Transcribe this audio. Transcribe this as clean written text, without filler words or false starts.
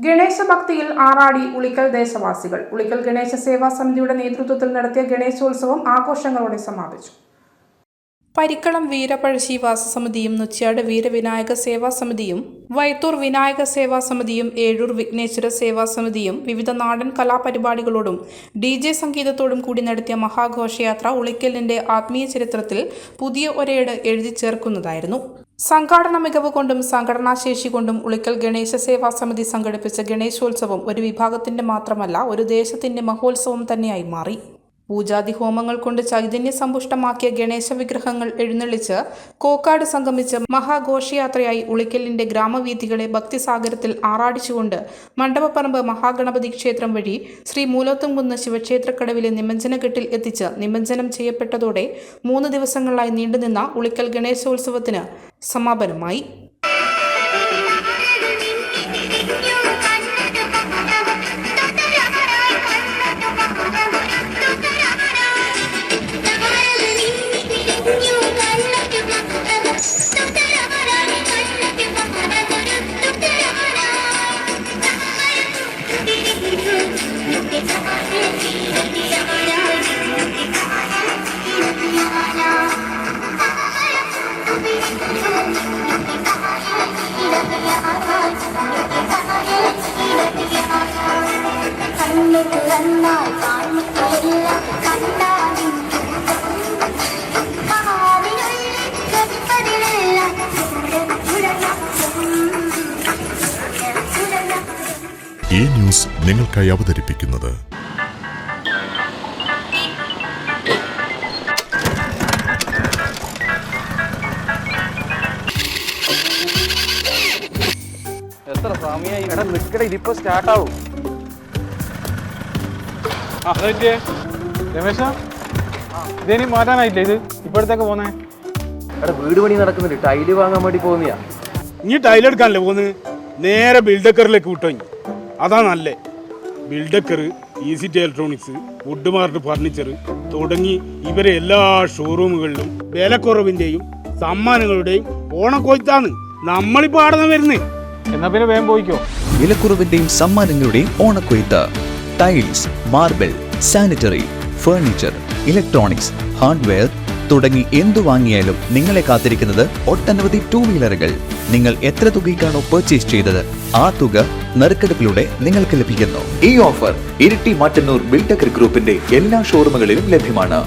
ഗണേശ ഭക്തിയിൽ ആറാടി ഉളിക്കൽ ദേശവാസികൾ. ഉളിക്കൽ ഗണേശ സേവാ സമിതിയുടെ നേതൃത്വത്തിൽ നടത്തിയ ഗണേശോത്സവം ആഘോഷങ്ങളോടെ സമാപിച്ചു. പരിക്കളം വീരപഴശ്ശി വാസസമിതിയും നുച്ച്യാട് വീരവിനായക സേവാ സമിതിയും വൈത്തൂർ വിനായക സേവാ സമിതിയും ഏഴൂർ വിഘ്നേശ്വര സേവാ സമിതിയും വിവിധ നാടൻ കലാപരിപാടികളോടും DJ സംഗീതത്തോടും കൂടി നടത്തിയ മഹാഘോഷയാത്ര ഉളിക്കലിന്റെ ആത്മീയ ചരിത്രത്തിൽ പുതിയ ഒരേട് എഴുതി ചേർക്കുന്നതായിരുന്നു. സംഘാടന മികവ് കൊണ്ടും സംഘടനാശേഷി കൊണ്ടും ഉളിക്കൽ ഗണേശ സേവാ സമിതി സംഘടിപ്പിച്ച ഗണേശോത്സവം ഒരു വിഭാഗത്തിന്റെ മാത്രമല്ല, ഒരു ദേശത്തിന്റെ മഹോത്സവം തന്നെയായി മാറി. പൂജാതി ഹോമങ്ങൾ കൊണ്ട് ചൈതന്യ സമ്പുഷ്ടമാക്കിയ ഗണേശ വിഗ്രഹങ്ങൾ എഴുന്നള്ളിച്ച് കോക്കാട് സംഗമിച്ച് മഹാഘോഷയാത്രയായി ഉളിക്കലിന്റെ ഗ്രാമവീഥികളെ ഭക്തിസാഗരത്തിൽ ആറാടിച്ചുകൊണ്ട് മണ്ഡപപ്പറമ്പ് മഹാഗണപതി ക്ഷേത്രം വഴി ശ്രീ മൂലത്തുംകുന്ന് ശിവക്ഷേത്രക്കടവിലെ നിമജ്ജനഘട്ടിൽ എത്തിച്ച് നിമജ്ജനം ചെയ്യപ്പെട്ടതോടെ 3 ദിവസങ്ങളിലായി നീണ്ടുനിന്ന ഉളിക്കൽ ഗണേശോത്സവത്തിന് സമാപനമായി. ഈ ന്യൂസ് നിങ്ങൾക്കായി അവതരിപ്പിക്കുന്നത് എത്ര സമയമായി? എടാ നിൽക്കട, ഇതിപ്പോ സ്റ്റാർട്ട് ആവും. രമേശ, ഇതേനി മാറ്റാനായില്ലേ? ഇത് ഇപ്പോഴത്തേക്ക് പോന്നേ? എടാ വീട് പണി നടക്കുന്നുണ്ട്, ടൈല് വാങ്ങാൻ വേണ്ടി പോകുന്നയാ. ഇനി ടൈലെടുക്കാനല്ലേ പോന്ന്? നേരെ ബിൽഡക്കറിലേക്ക് വിട്ടോ. അതാ നല്ലേ. ബിൽഡക്കർ, ഈസിറ്റി ഇലക്ട്രോണിക്സ്, വുഡ് മാർട്ട് ഫർണിച്ചർ തുടങ്ങി ഇവരെ എല്ലാ ഷോറൂമുകളിലും വിലക്കുറവിന്റെയും സമ്മാനങ്ങളുടെയും ഓണക്കൊയ്ത്താണ് നമ്മളിപ്പോ ആടുന്ന വരുന്നേ. എന്നാ പിന്നെ വേഗം പോയിക്കോ. വിലക്കുറവിന്റെയും സമ്മാനങ്ങളുടെയും ഓണക്കൊയ്ത്ത്. Tiles, marble, sanitary, furniture, electronics, hardware തുടങ്ങി എന്തു വാങ്ങിയാലും നിങ്ങളെ കാത്തിരിക്കുന്നത് ഒട്ടനവധി 2 വീലറുകൾ. നിങ്ങൾ എത്ര തുകയ്ക്കാണോ പർച്ചേസ് ചെയ്തത് ആ തുക നറുക്കെടുപ്പിലൂടെ നിങ്ങൾക്ക് ലഭിക്കുന്നു. ഈ ഓഫർ ഇരിട്ടി മട്ടന്നൂർ ബിൽഡക്കർ ഗ്രൂപ്പിന്റെ എല്ലാ ഷോറൂമുകളിലും ലഭ്യമാണ്.